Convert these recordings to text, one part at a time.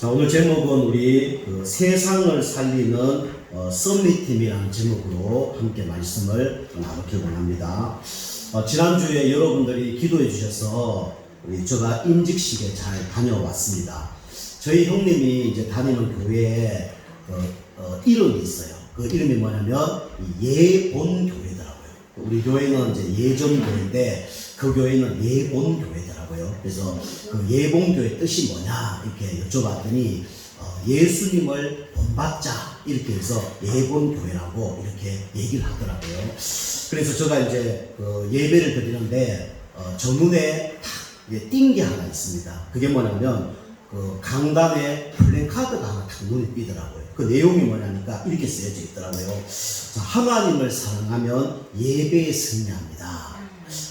자, 오늘 제목은 우리 세상을 살리는 썸밋팀이라는 제목으로 함께 말씀을 나누기를 원합니다. 지난주에 여러분들이 기도해 주셔서 제가 임직식에 잘 다녀왔습니다. 저희 형님이 이제 다니는 교회에 이름이 있어요. 그 이름이 뭐냐면 예본교회더라고요. 우리 교회는 이제 예전교회인데 그 교회는 예본교회더라고요. 그래서 그 예본교회 뜻이 뭐냐 이렇게 여쭤봤더니 예수님을 본받자 이렇게 해서 예본교회라고 이렇게 얘기를 하더라고요. 그래서 제가 이제 예배를 드리는데 저 눈에 탁 띈 게 하나 있습니다. 그게 뭐냐면 강단에 플래카드가 하나 탁 눈에 띄더라고요. 그 내용이 뭐냐니까 이렇게 쓰여져 있더라고요. 자, 하나님을 사랑하면 예배에 승리합니다.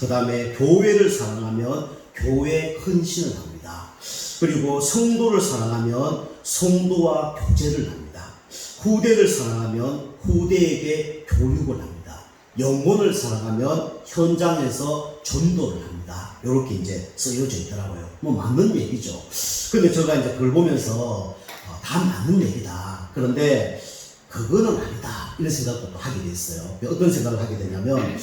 그 다음에 교회를 사랑하면 교회에 헌신을 합니다. 그리고 성도를 사랑하면 성도와 교제를 합니다. 후대를 사랑하면 후대에게 교육을 합니다. 영혼을 사랑하면 현장에서 전도를 합니다. 이렇게 이제 쓰여져 있더라고요. 뭐 맞는 얘기죠. 근데 제가 이제 그걸 보면서 다 맞는 얘기다. 그런데 그거는 아니다. 이런 생각도 또 하게 됐어요. 어떤 생각을 하게 되냐면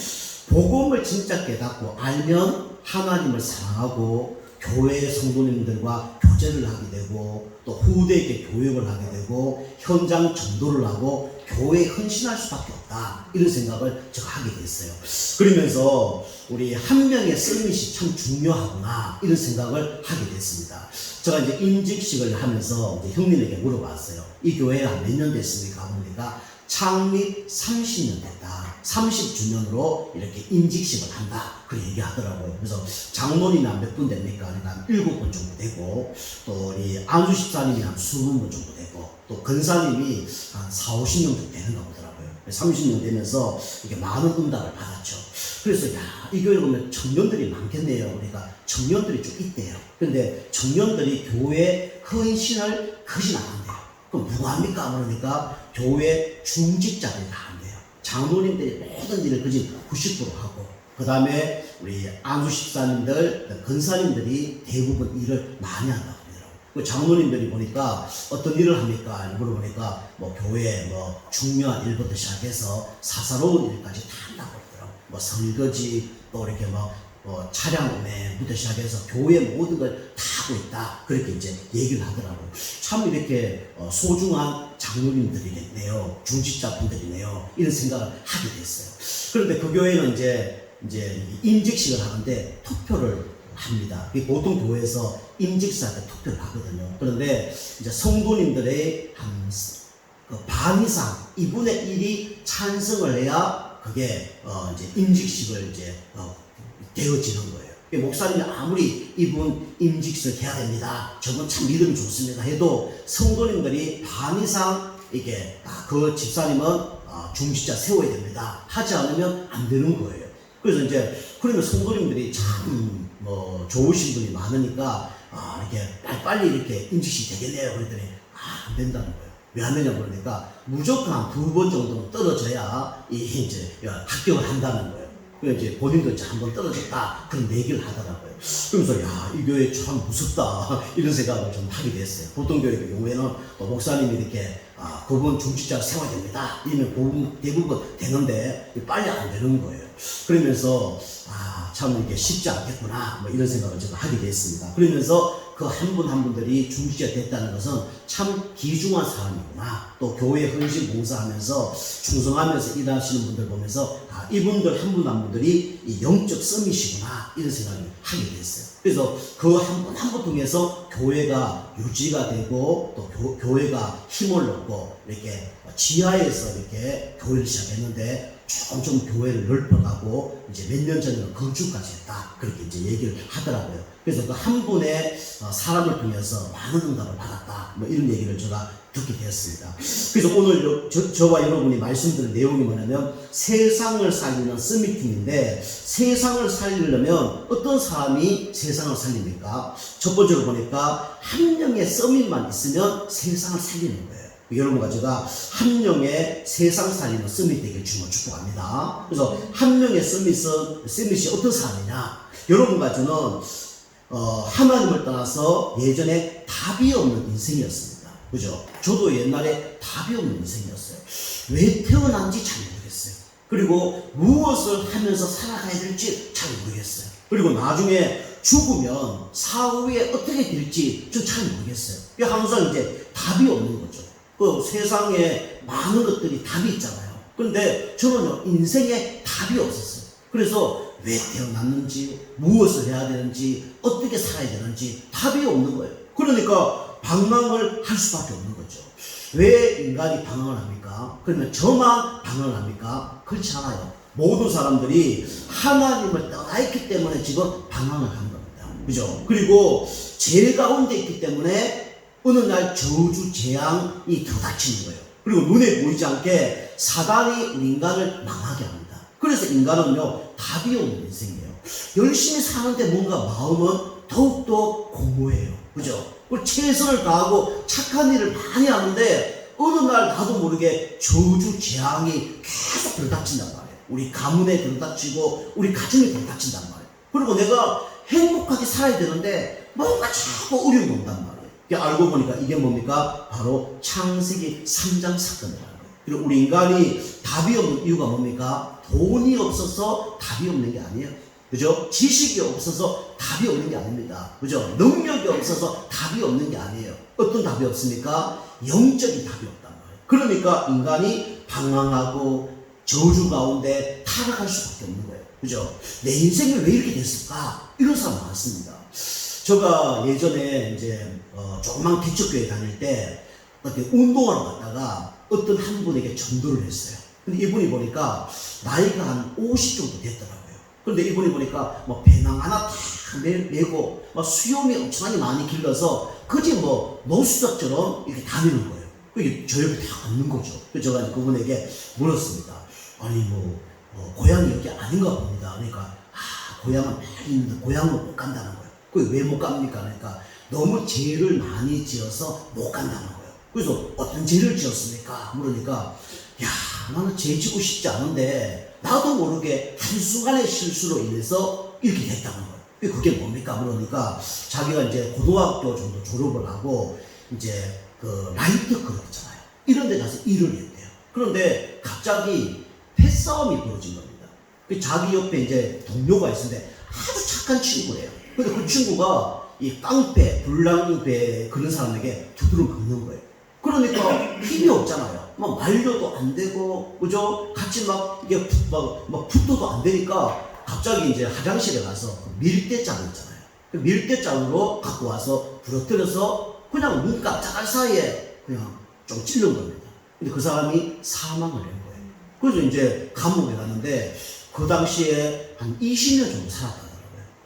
복음을 진짜 깨닫고 알면 하나님을 사랑하고 교회 성도님들과 교제를 하게 되고 또 후대에게 교육을 하게 되고 현장 전도를 하고 교회에 헌신할 수밖에 없다. 이런 생각을 제가 하게 됐어요. 그러면서 우리 한 명의 썸밋이 참 중요하구나 이런 생각을 하게 됐습니다. 제가 이제 임직식을 하면서 이제 형님에게 물어봤어요. 이 교회가 몇 년 됐습니까? 그러니까 창립 30년 됐다. 30주년으로 이렇게 임직식을 한다. 그렇게 얘기하더라고요. 그래서 장로님이 몇 분 됩니까? 그러니까 7분 정도 되고, 또 우리 안수 집사님이 한 20분 정도 되고, 또 근사님이 한 4, 50년 정도 되는가 보더라고요. 30년 되면서 이게 많은 응답을 받았죠. 그래서 야, 이 교회 보면 청년들이 많겠네요. 그러니까 청년들이 좀 있대요. 근데 청년들이 교회 헌신을 거진 안 한대요. 그럼 누가 합니까? 그러니까 교회 중직자들이 다 한대요. 장로님들이 모든 일을 거진 90% 하고, 그 다음에 우리 안수 집사님들, 근사님들이 대부분 일을 많이 한다고 하더라고요. 그 장로님들이 보니까 어떤 일을 합니까? 물어보니까 뭐 교회 뭐 중요한 일부터 시작해서 사사로운 일까지 다 한다고 하더라고요. 뭐 설거지, 또 이렇게 차량 운행부터 시작해서 교회 모든 걸 다 하고 있다. 그렇게 이제 얘기를 하더라고요. 참 이렇게 소중한 장로님들이겠네요. 중직자분들이네요. 이런 생각을 하게 됐어요. 그런데 그 교회는 이제 임직식을 하는데 투표를 합니다. 보통 교회에서 임직사한테 투표를 하거든요. 그런데 이제 성도님들의 한 반 이상 2분의 1이 찬성을 해야 그게 이제 임직식을 이제 되어지는 거예요. 목사님이 아무리 이분 임직식을 해야 됩니다. 저분 참 믿음이 좋습니다. 해도 성도님들이 반 이상 이게 그 집사님은 중직자 세워야 됩니다. 하지 않으면 안 되는 거예요. 그래서 이제 그러면 성도님들이 참 좋으신 분이 많으니까 이렇게 빨리 이렇게 임직식 되겠네요. 그랬더니 안 된다는 거예요. 왜 안 되냐 그러니까 무조건 한 2번 정도는 떨어져야 이제 합격을 한다는 거예요. 그래서 이제 본인도 이제 한번 떨어졌다 그런 얘기를 하더라고요. 그러면서 야, 이 교회 참 무섭다 이런 생각을 좀 하게 됐어요. 보통 교회 경우에는 목사님이 이렇게 그분 중직자를 세워야 됩니다. 이러면 대부분 되는데 빨리 안 되는 거예요. 그러면서 참 이게 쉽지 않겠구나 뭐 이런 생각을 제가 하게 됐습니다. 그러면서 그 한 분 한 분들이 중직자 됐다는 것은 참 귀중한 사람이구나. 또 교회 헌신 봉사하면서 충성하면서 일하시는 분들 보면서 이분들 한 분 한 분들이 이 영적 썸밋이구나 이런 생각을 하게 됐어요. 그래서 그 한 분 한 분 통해서 교회가 유지가 되고 또 교회가 힘을 얻고 이렇게 지하에서 이렇게 교회를 시작했는데 점점 교회를 넓혀가고 이제 몇 년 전에는 건축까지 했다. 그렇게 이제 얘기를 하더라고요. 그래서 그 한 분의 사람을 통해서 많은 응답을 받았다. 뭐 이런 얘기를 제가 듣게 되었습니다. 그래서 오늘 저와 여러분이 말씀드린 내용이 뭐냐면 세상을 살리는 썸밋팀인데 세상을 살리려면 어떤 사람이 세상을 살립니까? 첫 번째로 보니까 한 명의 썸밋만 있으면 세상을 살리는 거예요. 여러분과 제가 한 명의 세상 살리는 썸밋 되길 주님을 축복합니다. 그래서 한 명의 썸밋이 어떤 사람이냐? 여러분과 저는 하나님을 떠나서 예전에 답이 없는 인생이었습니다. 그죠? 저도 옛날에 답이 없는 인생이었어요. 왜 태어난지 잘 모르겠어요. 그리고 무엇을 하면서 살아가야 될지 잘 모르겠어요. 그리고 나중에 죽으면 사후에 어떻게 될지 좀 잘 모르겠어요. 항상 이제 답이 없는 거죠. 그 세상에 많은 것들이 답이 있잖아요. 그런데 저는요, 인생에 답이 없었어요. 그래서 왜 태어났는지, 무엇을 해야 되는지, 어떻게 살아야 되는지 답이 없는 거예요. 그러니까 방황을 할 수밖에 없는 거죠. 왜 인간이 방황을 합니까? 그러면 저만 방황을 합니까? 그렇지 않아요. 모든 사람들이 하나님을 떠나 있기 때문에 지금 방황을 하는 겁니다. 그죠? 그리고 죄 가운데 있기 때문에 어느 날 저주, 재앙이 들어닥치는 거예요. 그리고 눈에 보이지 않게 사단이 우리 인간을 망하게 합니다. 그래서 인간은요, 답이 없는 인생이에요. 열심히 사는데 뭔가 마음은 더욱더 공허해요. 그죠? 최선을 다하고 착한 일을 많이 하는데 어느 날 나도 모르게 저주, 재앙이 계속 들어닥친단 말이에요. 우리 가문에 들어닥치고 우리 가정에 들어닥친단 말이에요. 그리고 내가 행복하게 살아야 되는데 뭔가 자꾸 어려움이 온단 말이에요. 알고 보니까 이게 뭡니까? 바로 창세기 3장 사건이라는 거예요. 그리고 우리 인간이 답이 없는 이유가 뭡니까? 돈이 없어서 답이 없는 게 아니에요. 그죠? 지식이 없어서 답이 없는 게 아닙니다. 그죠? 능력이 없어서 답이 없는 게 아니에요. 어떤 답이 없습니까? 영적인 답이 없단 말이에요. 그러니까 인간이 방황하고 저주 가운데 타락할 수밖에 없는 거예요. 그죠? 내 인생이 왜 이렇게 됐을까? 이런 사람 많습니다. 제가 예전에 이제 조그만 개척교회 다닐 때 어떻게 운동하러 갔다가 어떤 한 분에게 전도를 했어요. 근데 이분이 보니까 나이가 한 50 정도 됐더라고요. 그런데 이분이 보니까 뭐 배낭 하나 다 메고 막 수염이 엄청나게 많이 길러서 그지 뭐 노숙자처럼 이렇게 다니는 거예요. 그게 저 옆에 다 앉는 거죠. 그래서 제가 그분에게 물었습니다. 아니 고향이 여기 아닌가 봅니다. 그러니까 고향은 많이 있는데 고향을 못 간다는 거예요. 그게 왜 못 갑니까? 그러니까 너무 죄를 많이 지어서 못 간다는 거예요. 그래서 어떤 죄를 지었습니까? 물으니까 야, 나는 죄 짓고 싶지 않은데 나도 모르게 한순간의 실수로 인해서 이렇게 됐다는 거예요. 그게 뭡니까? 물으니까 자기가 이제 고등학교 정도 졸업을 하고 이제 그 라이트 클럽 있잖아요. 이런 데 가서 일을 했대요. 그런데 갑자기 패싸움이 벌어진 겁니다. 자기 옆에 이제 동료가 있는데 아주 착한 친구래요. 근데 그 친구가 이 깡패, 불량배 그런 사람에게 두드러 긁는 거예요. 그러니까 힘이 없잖아요. 막 말려도 안 되고, 그죠? 같이 막 이게 막 붙어도 안 되니까 갑자기 이제 화장실에 가서 밀대장을 있잖아요. 그 밀대장으로 갖고 와서 부러뜨려서 그냥 눈 깜짝할 사이에 그냥 좀 찔른 겁니다. 근데 그 사람이 사망을 한 거예요. 그래서 이제 감옥에 갔는데 그 당시에 한 20년 정도 살았다더라고요.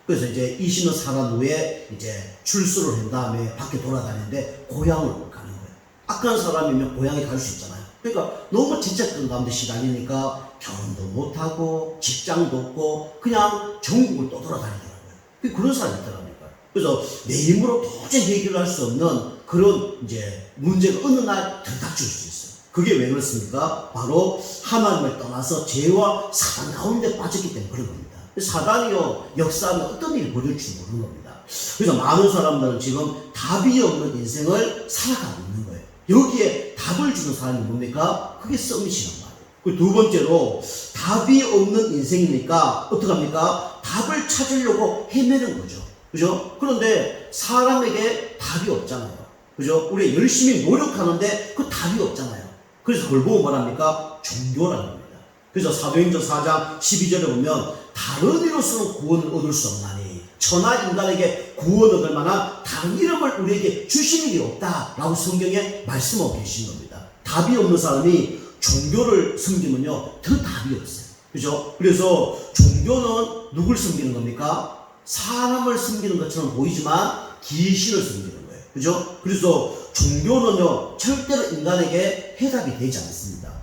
그래서 이제 20년 살은 후에 이제 출소를 한 다음에 밖에 돌아다니는데 고향을 못 가는 거예요. 악한 사람이면 고향에 갈 수 있잖아요. 그러니까 너무 죄책감 가운데 시달리니까 결혼도 못하고 직장도 없고 그냥 전국을 또 돌아다니더라고요. 그런 사람이 있더라고요. 그래서 내 힘으로 도저히 해결할 수 없는 그런 이제 문제가 어느 날 들닥칠 수 있어요. 그게 왜 그렇습니까? 바로 하나님을 떠나서 죄와 사단 가운데 빠졌기 때문에 그런 겁니다. 사단이요, 역사하면 어떤 일이 벌어질지 모르는 겁니다. 그래서 많은 사람들은 지금 답이 없는 인생을 살아가고 있는 거예요. 여기에 답을 주는 사람이 뭡니까? 그게 서밋이란 말이에요. 그리고 두 번째로 답이 없는 인생이니까 어떡합니까? 답을 찾으려고 헤매는 거죠. 그죠? 그런데 사람에게 답이 없잖아요. 그죠? 우리 열심히 노력하는데 그 답이 없잖아요. 그래서 그걸 보고 뭐랍니까? 종교라는 겁니다. 그래서 사도행전 4장 12절에 보면 다른 이로서는 구원을 얻을 수 없나니 천하 인간에게 구원 얻을 만한 다른 이름을 우리에게 주신 일이 없다라고 성경에 말씀하고 계신 겁니다. 답이 없는 사람이 종교를 섬기면요 더 답이 없어요. 그죠? 그래서 종교는 누굴 섬기는 겁니까? 사람을 섬기는 것처럼 보이지만 귀신을 섬기는 거예요. 그죠? 그래서 종교는요 절대로 인간에게 해답이 되지 않습니다.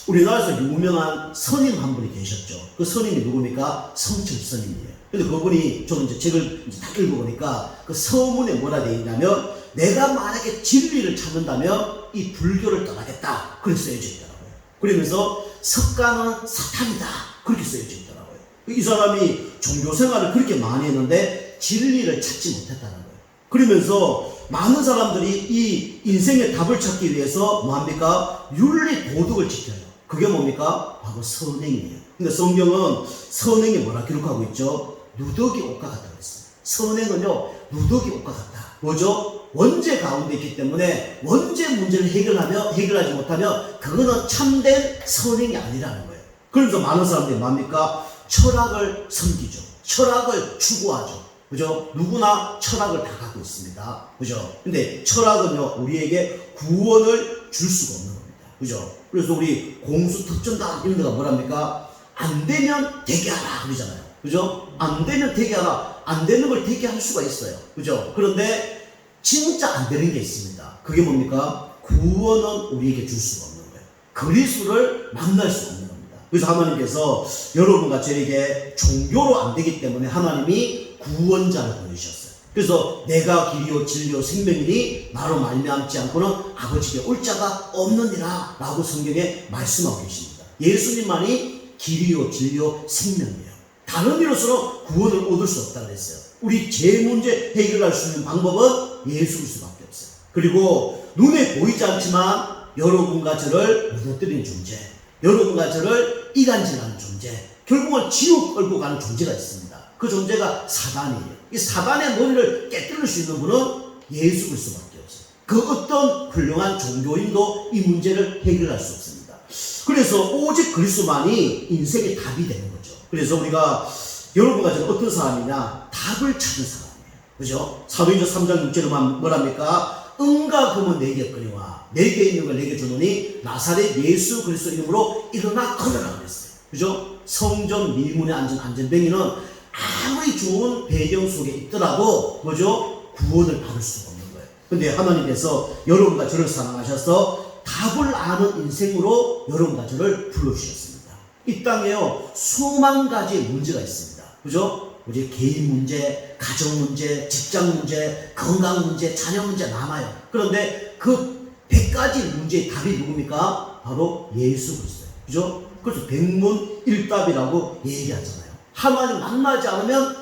우리나라에서 유명한 스님 한 분이 계셨죠. 그 스님이 누굽니까? 성철 스님이에요. 근데 그분이 저는 이제 책을 이제 다 읽어보니까 그 서문에 뭐라 되어 있냐면 내가 만약에 진리를 찾는다면 이 불교를 떠나겠다. 그렇게 써져 있더라고요. 그러면서 석가는 사탄이다. 그렇게 써져 있더라고요. 이 사람이 종교 생활을 그렇게 많이 했는데 진리를 찾지 못했다는 거예요. 그러면서 많은 사람들이 이 인생의 답을 찾기 위해서 뭐합니까? 윤리 도덕을 지켜요. 그게 뭡니까? 바로 선행이에요. 근데 성경은 선행이 뭐라 기록하고 있죠? 누더기 옷과 같다고 했어요. 선행은요, 누더기 옷과 같다. 뭐죠? 원죄 가운데 있기 때문에 원죄 문제를 해결하지 못하면 그거는 참된 선행이 아니라는 거예요. 그래서 많은 사람들이 뭡니까? 철학을 섬기죠. 철학을 추구하죠. 그죠? 누구나 철학을 다 갖고 있습니다. 그죠? 근데 철학은요, 우리에게 구원을 줄 수가 없는 겁니다. 그죠? 그래서 우리 공수특전단 이런 데가 뭐랍니까? 안 되면 되게 하라 그러잖아요. 그죠? 안 되면 되게 하라. 안 되는 걸 되게 할 수가 있어요. 그죠? 그런데 진짜 안 되는 게 있습니다. 그게 뭡니까? 구원은 우리에게 줄 수가 없는 거예요. 그리스도를 만날 수 없는 겁니다. 그래서 하나님께서 여러분과 저에게 종교로 안 되기 때문에 하나님이 구원자를 보내주셨어요. 그래서 내가 길이요 진리요 생명이니 나로 말미암지 않고는 아버지께 올 자가 없느니라 라고 성경에 말씀하고 계십니다. 예수님만이 길이요 진리요 생명이에요. 다른 이로서는 구원을 얻을 수 없다고 했어요. 우리 죄 문제 해결할 수 있는 방법은 예수 그리스도밖에 없어요. 그리고 눈에 보이지 않지만 여러분과 저를 무너뜨리는 존재, 여러분과 저를 이간질하는 존재, 결국은 지옥 끌고 가는 존재가 있습니다. 그 존재가 사단이에요. 이 사단의 머리를 깨뜨릴 수 있는 분은 예수 그리스도밖에 없어요. 그 어떤 훌륭한 종교인도 이 문제를 해결할 수 없습니다. 그래서 오직 그리스도만이 인생의 답이 되는 거죠. 그래서 우리가 여러분과 저는 어떤 사람이냐? 답을 찾은 사람이에요. 그죠? 사도행전 3장 6절에 뭐랍니까? 은과 금은 내게 없거니와 내게 있는 걸 내게 주노니 나사렛 예수 그리스도 이름으로 일어나 걸어라 그랬어요. 그죠? 성전 미문에 앉은 안전뱅이는 아무리 좋은 배경 속에 있더라도 뭐죠? 구원을 받을 수가 없는 거예요. 근데 하나님께서 여러분과 저를 사랑하셔서 답을 아는 인생으로 여러분과 저를 불러주셨습니다. 이 땅에요, 수만 가지 문제가 있습니다. 그죠? 우리 개인 문제, 가정 문제, 직장 문제, 건강 문제, 자녀 문제 남아요. 그런데 그 100가지 문제의 답이 누굽니까? 바로 예수 그리스도예요. 그죠? 그래서 백문일답이라고 얘기하잖아요. 하나님 만나지 않으면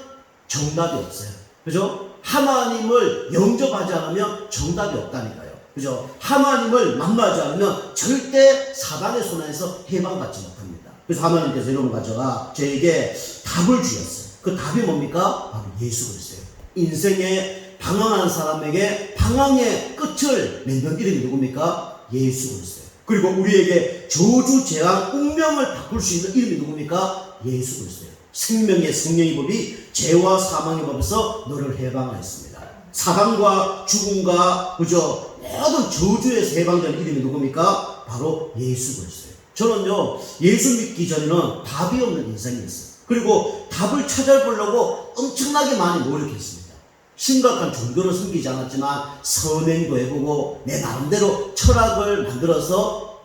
정답이 없어요. 그죠? 하나님을 영접하지 않으면 정답이 없다니까요. 그죠? 하나님을 만나지 않으면 절대 사단의 손안에서 해방받지 못합니다. 그래서 하나님께서 여러분과 저에게 답을 주셨어요. 그 답이 뭡니까? 바로 예수 그리스도예요. 인생에 방황하는 사람에게 방황의 끝을 맺는 이름이 누굽니까? 예수 그리스도예요. 그리고 우리에게 저주, 재앙, 운명을 바꿀 수 있는 이름이 누굽니까? 예수 그리스도예요. 생명의 성령의 법이 죄와 사망의 법에서 너를 해방하였습니다. 사단과 죽음과 그저 모든 저주에서 해방되는 이름이 누굽니까? 바로 예수 그리스도예요. 저는요, 예수 믿기 전에는 답이 없는 인생이었어요. 그리고 답을 찾아보려고 엄청나게 많이 노력했습니다. 심각한 종교를 섬기지 않았지만 선행도 해보고 내 나름대로 철학을 만들어서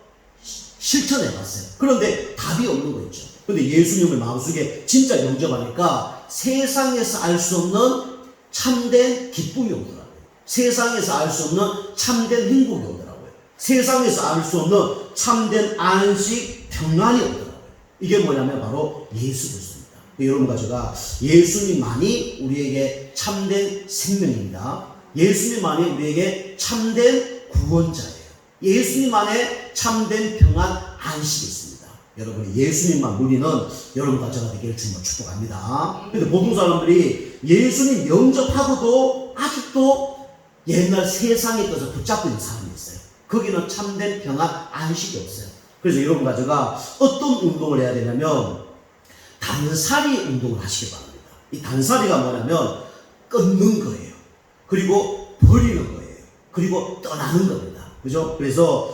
실천해봤어요. 그런데 답이 없는 거 있죠. 근데 예수님을 마음속에 진짜 영접하니까 세상에서 알 수 없는 참된 기쁨이 오더라고요. 세상에서 알 수 없는 참된 행복이 오더라고요. 세상에서 알 수 없는 참된 안식, 평안이 오더라고요. 이게 뭐냐면 바로 예수 그리스도입니다. 여러분과 제가 예수님만이 우리에게 참된 생명입니다. 예수님만이 우리에게 참된 구원자예요. 예수님만의 참된 평안, 안식이 있습니다. 여러분이 예수님만 누리는 여러분과 제가 되기를 주님으로 축복합니다. 근데 보통 사람들이 예수님 영접하고도 아직도 옛날 세상에 떠서 붙잡고 있는 사람이 있어요. 거기는 참된 평안, 안식이 없어요. 그래서 여러분과 제가 어떤 운동을 해야 되냐면 단살이 운동을 하시기 바랍니다. 이 단살이가 뭐냐면 끊는 거예요. 그리고 버리는 거예요. 그리고 떠나는 겁니다. 그죠? 그래서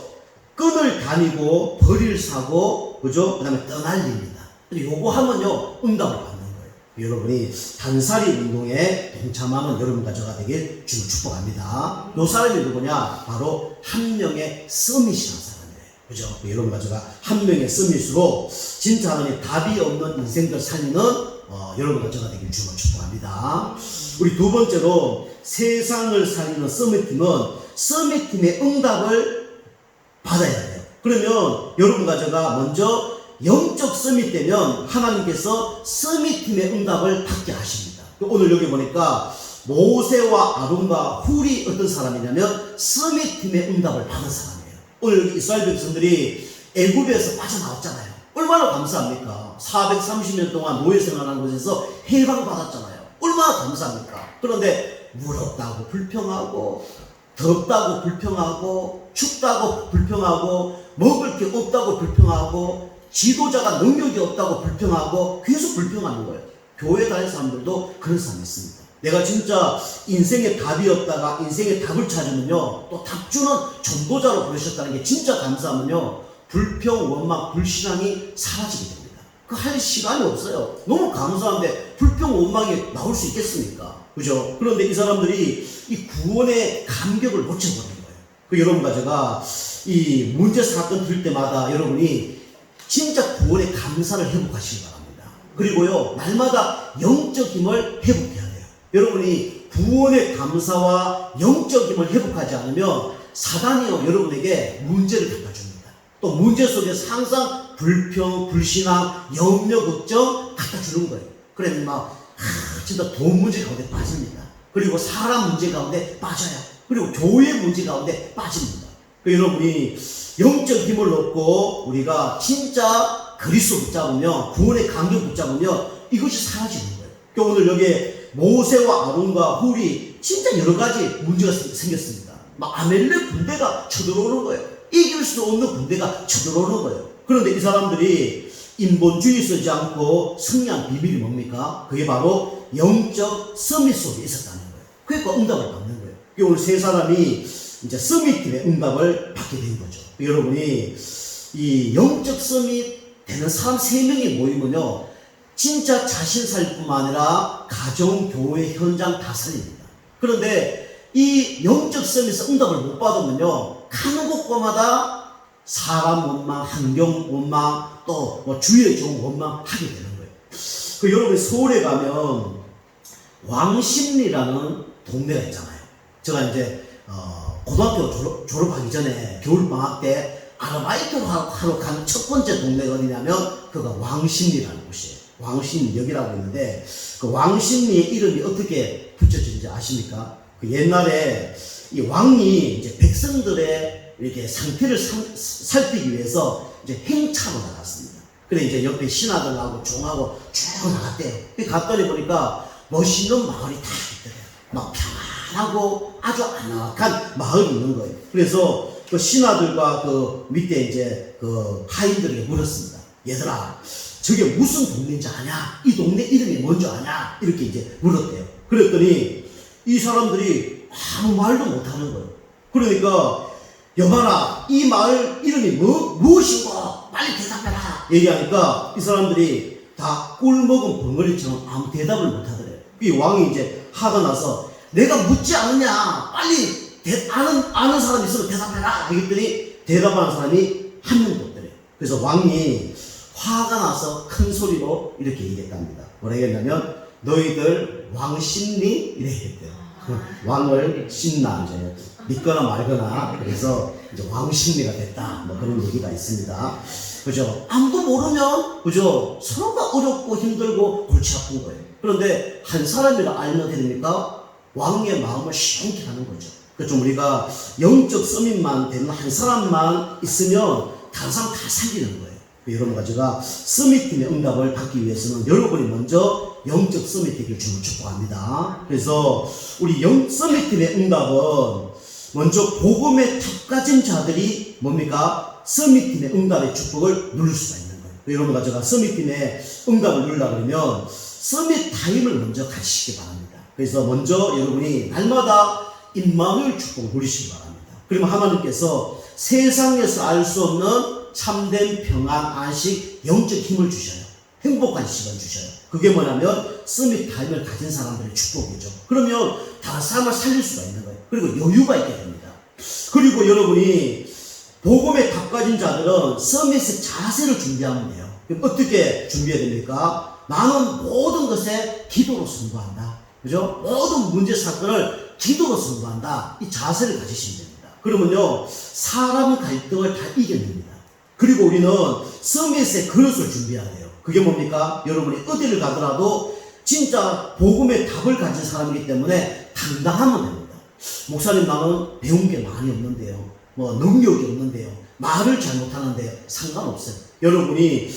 끈을 다니고 버릴 사고, 그죠? 그 다음에 떠날립니다. 요거 하면요, 응답을 받는 거예요. 여러분이 단살이 운동에 동참하는 여러분과 저가 되길 주님 축복합니다. 요 사람이 누구냐? 바로 한 명의 서밋이라는 사람이에요. 그죠? 여러분과 제가 한 명의 서밋으로 진짜 하나님 답이 없는 인생들 살리는 여러분과 제가 되길 주님 축복합니다. 우리 두 번째로 세상을 살리는 서밋팀은 서밋팀의 응답을 받아야 돼요. 그러면 여러분과 제가 먼저 영적 서밋 되면 하나님께서 서밋팀의 응답을 받게 하십니다. 오늘 여기 보니까 모세와 아론과 훌이 어떤 사람이냐면 서밋팀의 응답을 받은 사람이에요. 오늘 이스라엘 백성들이 애굽에서 빠져나왔잖아요. 얼마나 감사합니까? 430년 동안 노예 생활하는 곳에서 해방받았잖아요. 얼마나 감사합니까? 그런데 무럽다고 불평하고 덥다고 불평하고 춥다고 불평하고 먹을 게 없다고 불평하고 지도자가 능력이 없다고 불평하고 계속 불평하는 거예요. 교회 다니는 사람들도 그런 사람이 있습니다. 내가 진짜 인생의 답이 없다가 인생의 답을 찾으면요, 또 답주는 전도자로 부르셨다는 게 진짜 감사하면요, 불평, 원망, 불신앙이 사라지게 됩니다. 그 할 시간이 없어요. 너무 감사한데 불평, 원망이 나올 수 있겠습니까? 그죠? 그런데 이 사람들이 이 구원의 감격을 놓쳐버린 거예요. 그 여러분과 제가 이 문제 사건 들 때마다 여러분이 진짜 구원의 감사를 회복하시기 바랍니다. 그리고요, 날마다 영적 힘을 회복해야 돼요. 여러분이 구원의 감사와 영적 힘을 회복하지 않으면 사단이요, 여러분에게 문제를 갖다 줍니다. 또 문제 속에서 항상 불평, 불신앙, 염려, 걱정 갖다 주는 거예요. 그러면 막 진짜 돈 문제 가운데 빠집니다. 그리고 사람 문제 가운데 빠져요. 그리고 교회 문제 가운데 빠집니다. 여러분이 영적 힘을 얻고 우리가 진짜 그리스도 붙잡으면, 구원의 감격 붙잡으면 이것이 사라지는 거예요. 오늘 여기에 모세와 아론과 훌이 진짜 여러 가지 문제가 생겼습니다. 막 아멜렉 군대가 쳐들어오는 거예요. 이길 수 없는 군대가 쳐들어오는 거예요. 그런데 이 사람들이 인본주의 쓰지 않고 승리한 비밀이 뭡니까? 그게 바로 영적 서밋 속에 있었다는 거예요. 그러니까 응답을 받는 거예요. 오늘 세 사람이 이제 서밋팀의 응답을 받게 된 거죠. 여러분이 이 영적 서밋 되는 사람 3명이 모이면요, 진짜 자신 살 뿐만 아니라 가정, 교회, 현장 다 살립니다. 그런데 이 영적 서밋에서 응답을 못 받으면요, 가는 곳마다 사람 원망, 환경 원망, 또 뭐 주위의 좋은 원망 하게 되는 거예요. 그 여러분 서울에 가면 왕십리라는 동네가 있잖아요. 제가 이제 고등학교 졸업하기 전에 겨울방학 때 아르바이트로 하러 간 첫 번째 동네가 어디냐면 그가 왕십리라는 곳이에요. 왕십리역이라고 있는데 그 왕십리의 이름이 어떻게 붙여진지 아십니까? 그 옛날에 이 왕이 이제 백성들의 이렇게 상태를 살피기 위해서 이제 행차로 나갔습니다. 그래 이제 옆에 신하들하고 종하고 쭉 나갔대요. 갔더니 보니까 멋있는 마을이 다 있더래요. 막 평안하고 아주 안락한 마을이 있는 거예요. 그래서 그 신하들과 그 밑에 이제 그 하인들에게 물었습니다. 얘들아, 저게 무슨 동네인지 아냐? 이 동네 이름이 뭔지 아냐? 이렇게 이제 물었대요. 그랬더니 이 사람들이 아무 말도 못하는 거예요. 그러니까 여봐라, 이 마을 이름이 무엇이고 빨리 대답해라 얘기하니까 이 사람들이 다 꿀먹은 벙어리처럼 아무 대답을 못하더래요. 이 왕이 이제 화가 나서 내가 묻지 않느냐, 빨리 아는 사람 있으면 대답해라 하랬더니 대답하는 사람이 한 명도 없더래요. 그래서 왕이 화가 나서 큰 소리로 이렇게 얘기했답니다. 뭐라 했냐면 너희들 왕심리 이래 했대요. 왕을 신나 이제 믿거나 말거나, 그래서 이제 왕심리가 됐다, 뭐 그런 얘기가 있습니다. 그죠? 아무도 모르면, 그죠? 서로가 어렵고 힘들고 골치 아픈 거예요. 그런데 한 사람이라 알면 되니까 왕의 마음을 시원케 하는 거죠. 그렇죠? 우리가 영적 서밋만 되는 한 사람만 있으면 다른 사람 다 살리는 거예요. 여러분과 제가 서밋팀의 응답을 받기 위해서는 여러분이 먼저 영적 서밋 되기를 주님을 축복합니다. 그래서 우리 서밋팀의 응답은 먼저 복음의 탑가진 자들이 뭡니까? 서밋팀의 응답의 축복을 누릴 수가 있는 거예요. 여러분과 제가 서밋팀의 응답을 누리려고 그러면 서밋 타임을 먼저 가지시기 바랍니다. 그래서 먼저 여러분이 날마다 임마누엘 축복을 누리시기 바랍니다. 그러면 하나님께서 세상에서 알 수 없는 참된 평안, 안식, 영적 힘을 주셔요. 행복한 시간 주셔요. 그게 뭐냐면 서밋 타임을 가진 사람들의 축복이죠. 그러면 다른 사람을 살릴 수가 있는 거예요. 그리고 여유가 있게 됩니다. 그리고 여러분이 복음에 가까진 자들은 서밋의 자세를 준비하면 돼요. 그럼 어떻게 준비해야 됩니까? 나는 모든 것에 기도로 승부한다. 그죠? 모든 문제 사건을 기도로 승부한다. 이 자세를 가지시면 됩니다. 그러면요, 사람 갈등을 다 이겨냅니다. 그리고 우리는 서밋의 그릇을 준비해야 돼요. 그게 뭡니까? 여러분이 어디를 가더라도 진짜 복음의 답을 가진 사람이기 때문에 당당하면 됩니다. 목사님 나는 배운 게 많이 없는데요. 뭐 능력이 없는데요. 말을 잘 못하는데요. 상관없어요. 여러분이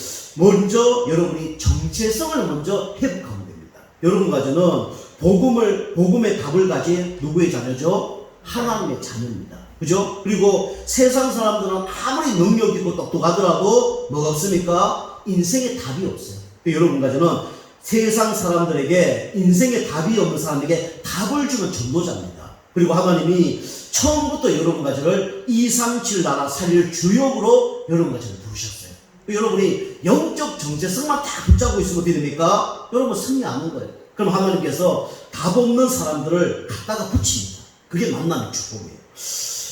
정체성을 먼저 회복하면 됩니다. 여러분과 저는 복음의 답을 가진 누구의 자녀죠? 하나님의 자녀입니다. 그죠? 그리고 세상 사람들은 아무리 능력 있고 똑똑하더라도 뭐가 없습니까? 인생에 답이 없어요. 여러분과 저는 세상 사람들에게 인생에 답이 없는 사람에게 답을 주는 전도자입니다. 그리고 하나님이 처음부터 여러분과 저를 237 나라 살릴 주역으로 여러분과 저를 부르셨어요. 여러분이 영적 정체성만 딱 붙잡고 있으면 어떻게 됩니까? 여러분 승리 안 하는 거예요. 그럼 하나님께서 답 없는 사람들을 갖다가 붙입니다. 그게 만남의 축복이에요.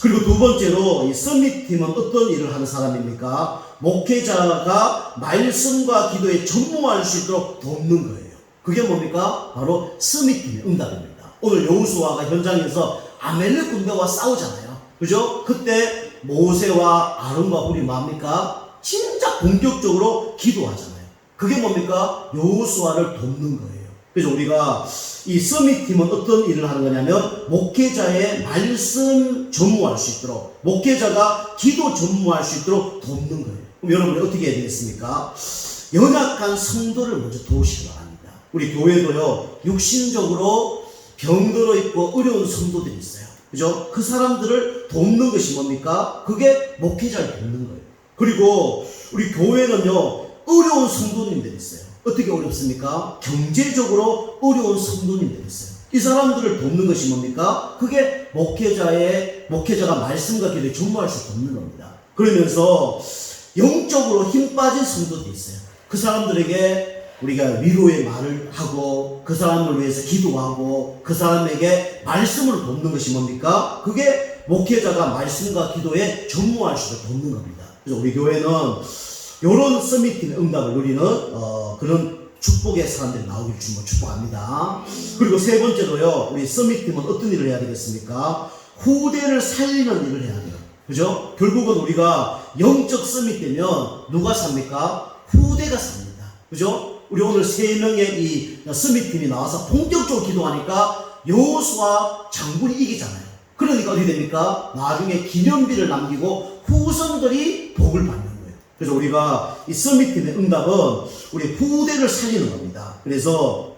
그리고 두 번째로 이 서밋팀은 어떤 일을 하는 사람입니까? 목회자가 말씀과 기도에 전무할 수 있도록 돕는 거예요. 그게 뭡니까? 바로 서밋팀의 응답입니다. 오늘 여호수아가 현장에서 아멜렉 군대와 싸우잖아요. 그죠? 그때 모세와 아론과 훌이 뭡니까? 진짜 본격적으로 기도하잖아요. 그게 뭡니까? 여호수아를 돕는 거예요. 그래서 우리가 이 서밋팀은 어떤 일을 하는 거냐면 목회자의 말씀 전무할 수 있도록, 목회자가 기도 전무할 수 있도록 돕는 거예요. 그럼 여러분이 어떻게 해야 되겠습니까? 연약한 성도를 먼저 도우시기 바랍니다. 우리 교회도요, 육신적으로 병들어 있고 어려운 성도들이 있어요. 그죠? 그 사람들을 돕는 것이 뭡니까? 그게 목회자를 돕는 거예요. 그리고 우리 교회는요, 어려운 성도님들이 있어요. 어떻게 어렵습니까? 경제적으로 어려운 성도님들이 있어요. 이 사람들을 돕는 것이 뭡니까? 그게 목회자가 말씀과 기도에 전무할 수 돕는 겁니다. 그러면서 영적으로 힘 빠진 성도들이 있어요. 그 사람들에게 우리가 위로의 말을 하고 그 사람을 위해서 기도하고 그 사람에게 말씀을 돕는 것이 뭡니까? 그게 목회자가 말씀과 기도에 전무할 수 있도록 돕는 겁니다. 그래서 우리 교회는 이런 서밋팀의 응답을 누리는 그런 축복의 사람들이 나오길 축복합니다. 그리고 세 번째로요, 우리 서밋팀은 어떤 일을 해야 되겠습니까? 후대를 살리는 일을 해야 돼요. 그죠? 결국은 우리가 영적 서밋되면 누가 삽니까? 후대가 삽니다. 그죠? 우리 오늘 세 명의 이 서밋팀이 나와서 본격적으로 기도하니까 여호수아 장군이 이기잖아요. 그러니까 어떻게 됩니까? 나중에 기념비를 남기고 후손들이 복을 받는 거예요. 그래서 우리가 이 서밋팀의 응답은 우리 후대를 살리는 겁니다. 그래서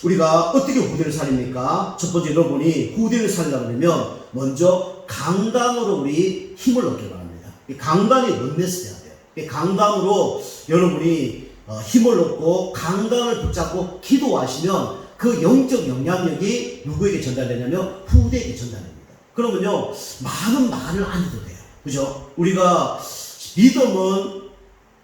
우리가 어떻게 후대를 살립니까? 첫 번째 여러분이 후대를 살리려면 먼저 강단으로 우리 힘을 얻기 바랍니다. 이 강단이 원네스 돼야 돼요. 이 강단으로 여러분이 힘을 얻고 강단을 붙잡고 기도하시면 그 영적 영향력이 누구에게 전달되냐면 후대에게 전달됩니다. 그러면요, 많은 말을 안 해도 돼요. 그죠? 우리가 믿음은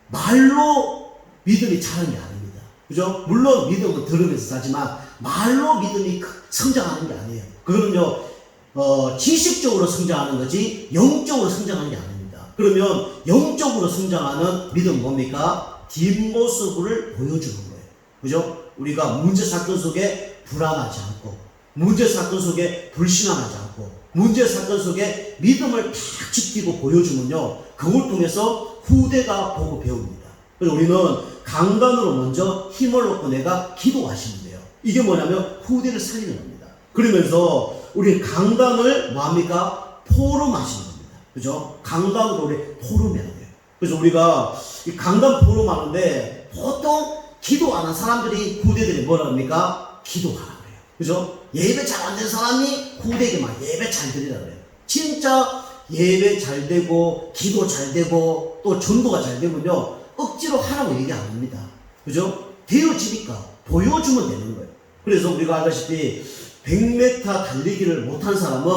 말로 믿음이 자라는 게 아닙니다. 그죠? 물론 믿음은 들으면서 자지만 말로 믿음이 성장하는 게 아니에요. 그거는요, 지식적으로 성장하는 거지 영적으로 성장하는 게 아닙니다. 그러면 영적으로 성장하는 믿음은 뭡니까? 뒷모습을 보여주는 거예요. 그죠? 우리가 문제 사건 속에 불안하지 않고, 문제 사건 속에 불신앙하지 않고, 문제 사건 속에 믿음을 딱 지키고 보여주면요, 그걸 통해서 후대가 보고 배웁니다. 그래서 우리는 강단으로 먼저 힘을 얻고 내가 기도하시면 돼요. 이게 뭐냐면 후대를 살리는 겁니다. 그러면서 우리 강단을 뭐합니까? 포럼하시는 겁니다. 그죠? 강단으로 우리 포럼해야 돼요. 그래서 우리가 이 강단 포럼하는데 보통 기도하는 사람들이 후대들이 뭐라 합니까? 기도하라 그래요. 그죠? 예배 잘 안 되는 사람이 후대에게 막 예배 잘 드리라 그래요. 진짜 예배 잘 되고 기도 잘 되고 또 전도가 잘 되면요, 억지로 하라고 얘기 안 합니다. 그죠? 되어지니까 보여주면 되는 거예요. 그래서 우리가 알다시피 100m 달리기를 못한 사람은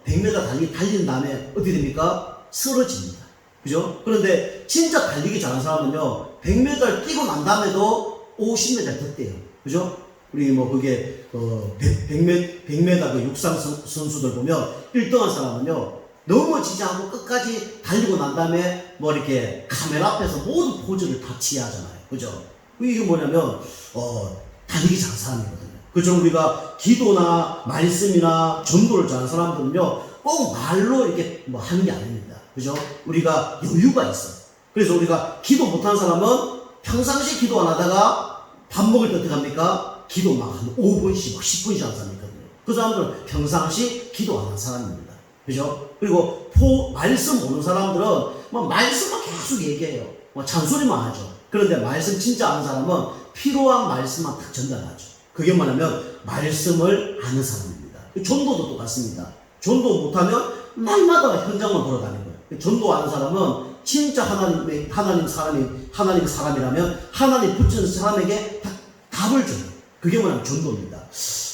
100m 달린 다음에 어떻게 됩니까? 쓰러집니다. 그죠? 그런데 진짜 달리기 잘하는 사람은요, 100m 뛰고 난 다음에도 50m 더 뛰어요. 그죠? 우리 뭐 그게 100m 그 육상 선수들 보면 1등한 사람은요, 넘어지지 않고 끝까지 달리고 난 다음에 뭐 이렇게 카메라 앞에서 모든 포즈를 다 취하잖아요. 그죠? 이게 뭐냐면 달리기 잘하는 사람이거든요. 그죠? 우리가 기도나 말씀이나 전도를 잘하는 사람들은요, 꼭 말로 이렇게 뭐 하는 게 아닙니다. 그죠? 우리가 여유가 있어요. 그래서 우리가 기도 못하는 사람은 평상시 기도 안 하다가 밥 먹을 때 어떻게 합니까? 기도 막 한 5분씩, 막 10분씩 하는 사람이 있거든요. 그 사람들은 평상시 기도 안 하는 사람입니다. 그죠? 그리고 말씀 오는 사람들은 뭐 말씀만 계속 얘기해요. 뭐 잔소리만 하죠. 그런데 말씀 진짜 아는 사람은 필요한 말씀만 딱 전달하죠. 그게 뭐냐면 말씀을 아는 사람입니다. 전도도 똑같습니다. 전도 못하면 날마다 현장만 돌아다니는 거예요. 전도 아는 사람은 진짜 하나님 사람이라면 하나님 붙이는 사람에게 답을 줘요. 그게 뭐냐면 전도입니다.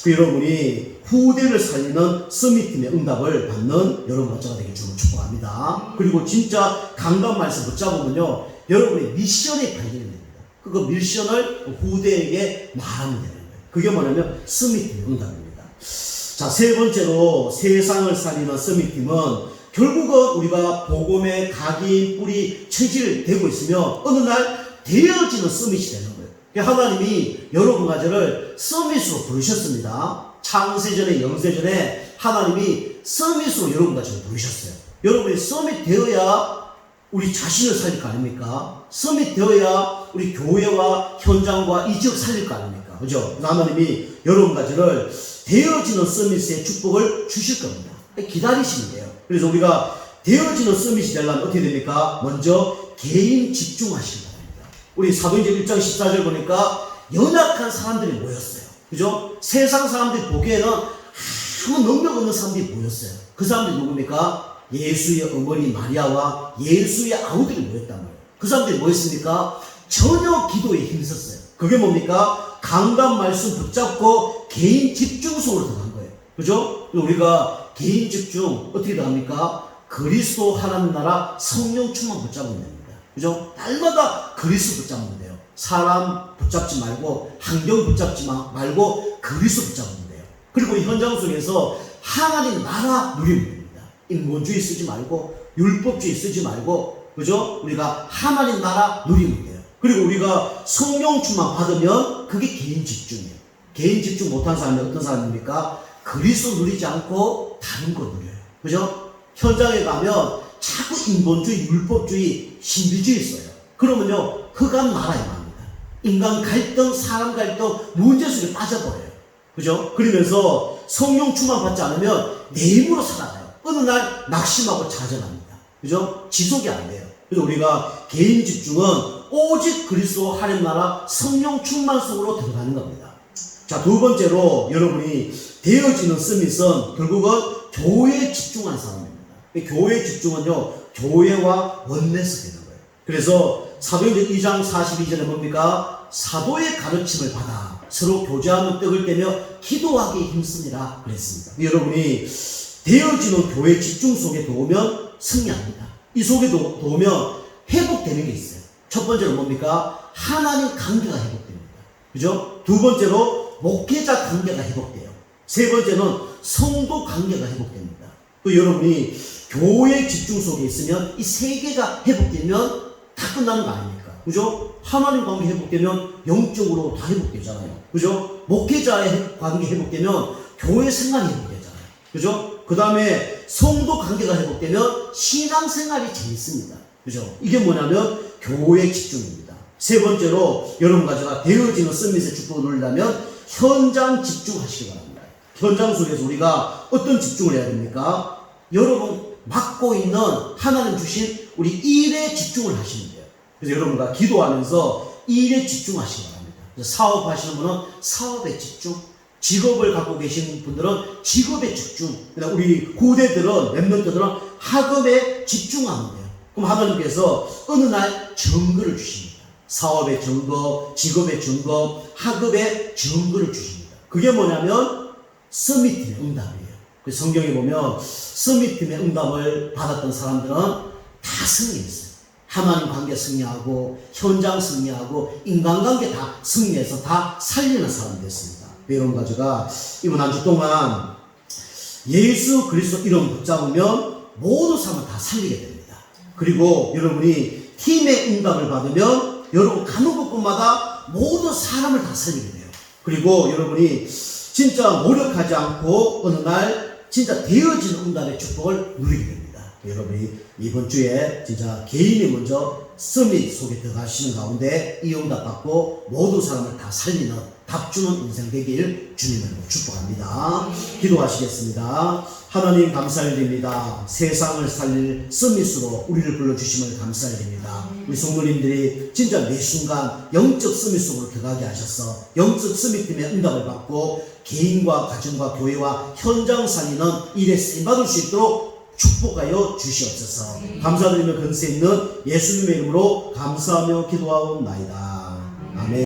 여러분이 후대를 살리는 서밋팀의 응답을 받는 여러분 어쩌가 되길 주로 축복합니다. 그리고 진짜 강단 말씀 붙잡으면요, 여러분의 미션이 발견이 됩니다. 그 미션을 후대에게 말하면 되는 거예요. 그게 뭐냐면 서밋팀의 응답입니다. 자, 세 번째로 세상을 살리는 서밋팀은 결국은 우리가 복음의 각인, 뿌리, 체질되고 있으면 어느 날 되어지는 서밋이 되는 거예요. 하나님이 여러분 가정을 서밋으로 부르셨습니다. 창세전에 영세전에 하나님이 서밋으로 여러분 가정을 부르셨어요. 여러분이 서밋 되어야 우리 자신을 살릴 거 아닙니까? 서밋 되어야 우리 교회와 현장과 이 지역 살릴 거 아닙니까? 그죠? 하나님이 여러분 가정을 되어지는 서밋의 축복을 주실 겁니다. 기다리시면 돼요. 그래서 우리가 되어지는 서밋이 되려면 어떻게 됩니까? 먼저 개인 집중하시기 바랍니다. 우리 사도행전 1장 14절 보니까 연약한 사람들이 모였어요. 그죠? 세상 사람들이 보기에는 아무 능력 없는 사람들이 모였어요. 그 사람들이 누굽니까? 예수의 어머니 마리아와 예수의 아우들이 모였단 말이에요. 그 사람들이 뭐 했습니까? 전혀 기도에 힘썼어요. 그게 뭡니까? 강단 말씀 붙잡고 개인 집중 속으로 들어간 거예요. 그죠? 우리가 개인 집중 어떻게 들어갑니까? 그리스도 하나님 나라 성령 충만 붙잡으면 됩니다. 그죠? 날마다 그리스도 붙잡으면 돼요. 사람 붙잡지 말고 환경 붙잡지 말고 그리스도 붙잡으면 돼요. 그리고 이 현장 속에서 하나님 나라 누리면 됩니다. 인본주의 쓰지 말고 율법주의 쓰지 말고, 그죠? 우리가 하나님 나라 누리면 돼요. 그리고 우리가 성령 충만 받으면 그게 개인 집중이에요. 개인 집중 못한 사람이 어떤 사람입니까? 그리스도 누리지 않고 다른 거 누려요. 그죠? 현장에 가면 자꾸 인본주의, 율법주의, 신비주의 써요. 그러면요, 흑암 나라에 갑니다. 인간 갈등, 사람 갈등, 문제 속에 빠져버려요. 그죠? 그러면서 성령 충만 받지 않으면 내 힘으로 살아가요. 어느 날 낙심하고 좌절합니다. 그죠? 지속이 안 돼요. 그래서 우리가 개인 집중은 오직 그리스도 하나님 나라 성령 충만 속으로 들어가는 겁니다. 자, 두 번째로 여러분이 되어지는 서밋은 결국은 교회에 집중하는 사람입니다. 교회에 집중은요, 교회와 원내스 되는 거예요. 그래서 사도행전 2장 42절에 뭡니까? 사도의 가르침을 받아 서로 교제하며 떡을 떼며 기도하기에 힘쓰니라 그랬습니다. 여러분이 되어지는 교회 집중 속에 도우면 승리합니다. 이 속에 도우면 회복되는 게 있어요. 첫 번째로 뭡니까? 하나님 관계가 회복됩니다. 그죠? 두 번째로 목회자 관계가 회복돼요. 세 번째는 성도 관계가 회복됩니다. 또 여러분이 교회 집중 속에 있으면 이 세 개가 회복되면 다 끝나는 거 아닙니까? 그죠? 하나님 관계 회복되면 영적으로 다 회복되잖아요. 그죠? 목회자의 관계 회복되면 교회 생활이 회복되잖아요. 그죠? 그 다음에 성도 관계가 회복되면 신앙생활이 재밌습니다. 그죠? 이게 뭐냐면 교회 집중입니다. 세 번째로 여러분 가져가 되어지는 서밋의 축복을 누리려면 현장 집중하시기 바랍니다. 현장 속에서 우리가 어떤 집중을 해야 됩니까? 여러분 맡고 있는 하나님 주신 우리 일에 집중을 하시면 돼요. 그래서 여러분과 기도하면서 일에 집중하시기 바랍니다. 사업하시는 분은 사업에 집중, 직업을 갖고 계신 분들은 직업에 집중, 우리 후대들은 렘넌트들은 학업에 집중하면 돼요. 그럼 하나님께서 어느 날 정거를 주십니다. 사업의 정거, 직업의 정거, 학업의 정거를 주십니다. 그게 뭐냐면 서밋팀의 응답이에요. 성경에 보면 서밋팀의 응답을 받았던 사람들은 다 승리했어요. 하나님 관계 승리하고 현장 승리하고 인간관계 다 승리해서 다 살리는 사람이 됐습니다. 여러분 가져가 이번 한 주 동안 예수 그리스도 이름 붙잡으면 모든 사람을 다 살리게 됩니다. 그리고 여러분이 팀의 응답을 받으면 여러분 가는 곳마다 모든 사람을 다 살리게 돼요. 그리고 여러분이 진짜 노력하지 않고 어느 날 진짜 되어지는 응답의 축복을 누리게 됩니다. 여러분이 이번 주에 진짜 개인이 먼저 서밋 속에 들어가시는 가운데 이 응답 받고 모든 사람을 다 살리는 다 값주는 인생 되길 주님으로 축복합니다. 기도하시겠습니다. 하나님 감사드립니다. 세상을 살릴 서밋으로 우리를 불러주심을 감사드립니다. 우리 성도님들이 진짜 매 순간 영적 서밋 속으로 들어가게 하셔서 영적 서밋팀의 응답을 받고 개인과 가정과 교회와 현장 살리는 일에 쓰임받을 수 있도록 축복하여 주시옵소서. 감사드리며 근세 있는 예수님의 이름으로 감사하며 기도하옵나이다. 아멘.